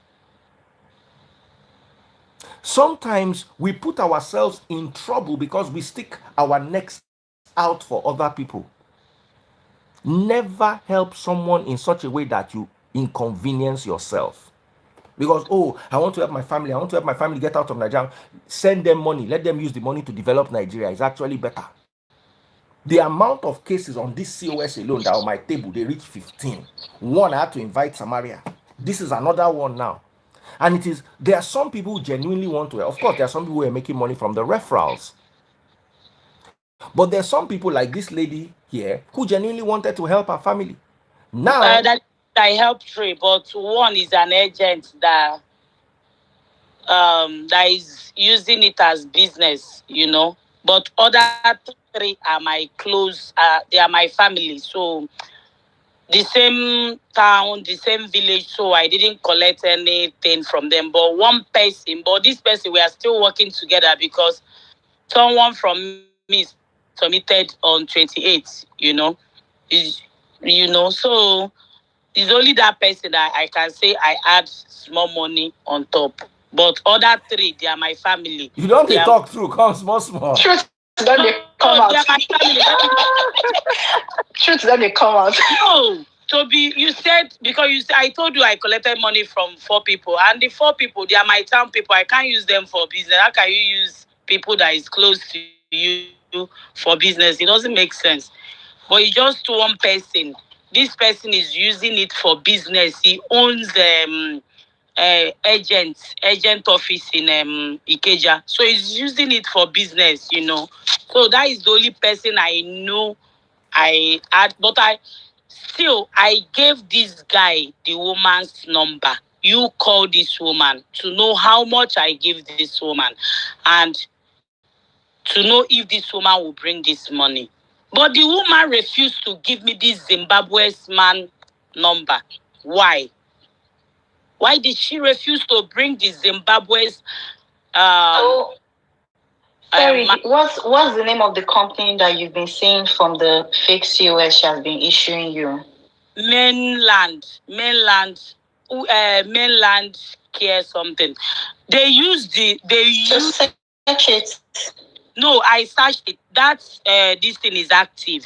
Sometimes we put ourselves in trouble because we stick our necks out for other people. Never help someone in such a way that you inconvenience yourself. Because, oh, I want to help my family. I want to help my family get out of Nigeria. Send them money. Let them use the money to develop Nigeria. It's actually better. The amount of cases on this COS alone that on my table, they reach 15. One, I had to invite Samaria. This is another one now. And it is, there are some people who genuinely want to, of course, there are some people who are making money from the referrals. But there's some people like this lady here who genuinely wanted to help her family. Now, that I helped three, but one is an agent that is using it as business, But other three are my close, they are my family. So the same town, the same village, so I didn't collect anything from them. But one person, but this person, we are still working together because someone from me submitted on 28th, so it's only that person that I can say I add small money on top. But other three, they are my family. You don't they talk through, come small. Truth don't they come out. They are my family. Truth don't they come out. No. Toby, you said, because I told you I collected money from 4 people, and the 4 people, they are my town people. I can't use them for business. How can you use people that is close to you for business? It doesn't make sense. But it's just one person. This person is using it for business. He owns agent office in Ikeja. So he's using it for business, So that is the only person I know I had. But I gave this guy the woman's number. You call this woman to know how much I give this woman and to know if this woman will bring this money. But the woman refused to give me this Zimbabwe's man number. Why? Why did she refuse to bring the Zimbabwe's Sorry, what's the name of the company that you've been seeing from the fake COS she has been issuing you? mainland care something. Just search it. No, I searched it. That's this thing is active.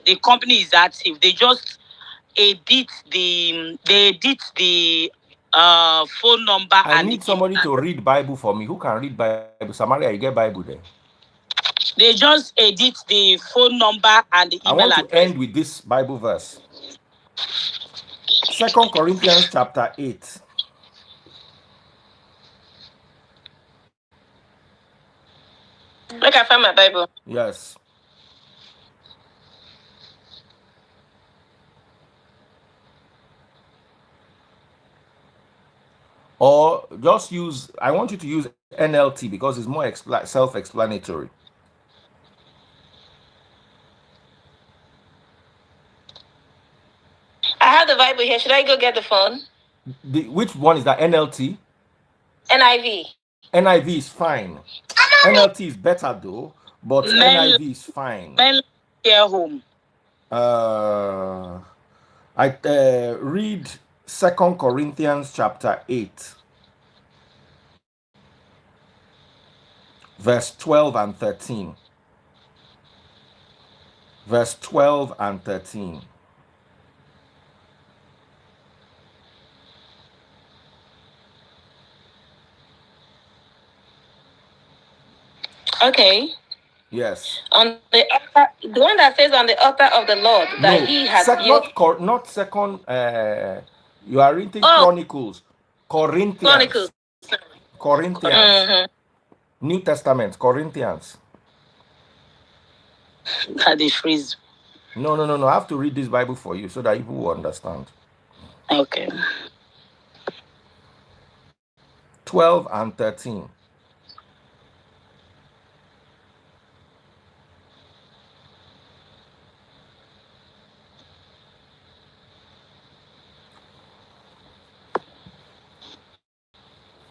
The company is active. They just edit the phone number. I need somebody to read Bible for me. Who can read Bible? Samaria, you get Bible there. They just edit the phone number and the email address. I want to end with this Bible verse. 2 Corinthians chapter 8. Look, I found my Bible. Yes. Or just use, I want you to use NLT because it's more self-explanatory. I have the Bible here. Should I go get the phone? Which one is that? NLT? NIV. NIV is fine. NLT is better though, but NIV is fine. Care home. I read 2 Corinthians chapter 8, verse 12 and 13. Verse 12 and 13. Okay. Yes. On the one that says on the altar of the Lord that he has not second. You are reading Chronicles. Corinthians. New Testament. Corinthians. They freeze. No. I have to read this Bible for you so that you will understand. Okay. 12 and 13.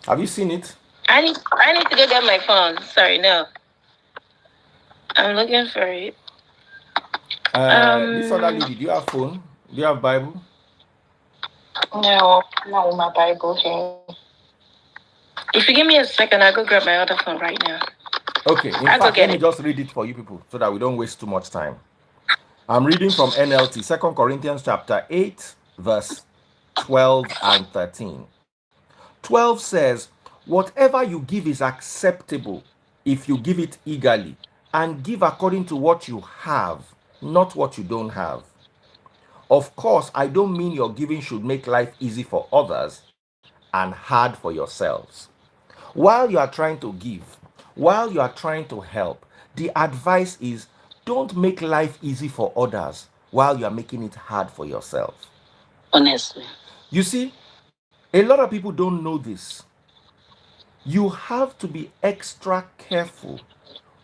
Have you seen it? I need to go get my phone. Sorry, no. I'm looking for it. This other lady, do you have phone? Do you have Bible? No, not with my Bible here. If you give me a second, I'll go grab my other phone right now. Okay, in fact, let me just read it for you people so that we don't waste too much time. I'm reading from NLT, 2 Corinthians chapter 8, verse 12 and 13. 12 says, whatever you give is acceptable if you give it eagerly, and give according to what you have, not what you don't have. Of course, I don't mean your giving should make life easy for others and hard for yourselves. While you are trying to give, while you are trying to help, the advice is don't make life easy for others while you are making it hard for yourself. Honestly. You see, a lot of people don't know this. You have to be extra careful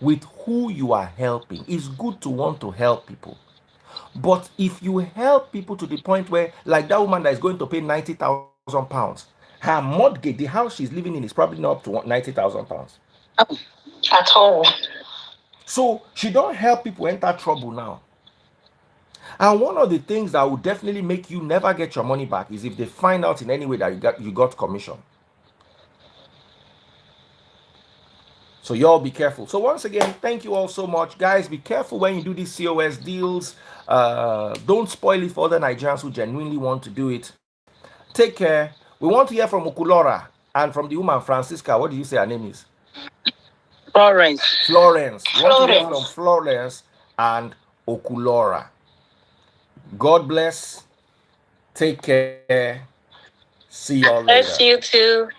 with who you are helping. It's good to want to help people. But if you help people to the point where, like that woman that is going to pay 90,000 pounds, her mortgage, the house she's living in, is probably not up to 90,000 pounds. Oh, at all. So she don't help people enter trouble now. And one of the things that will definitely make you never get your money back is if they find out in any way that you got commission. So y'all be careful. So once again, thank you all so much. Guys, be careful when you do these COS deals. Don't spoil it for other Nigerians who genuinely want to do it. Take care. We want to hear from Okulora and from the woman Francisca. What do you say her name is? Florence. Florence. We want to hear from Florence and Okulora. God bless. Take care. See y'all later. Bless you too.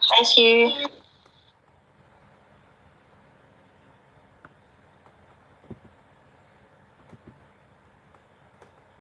Bless you.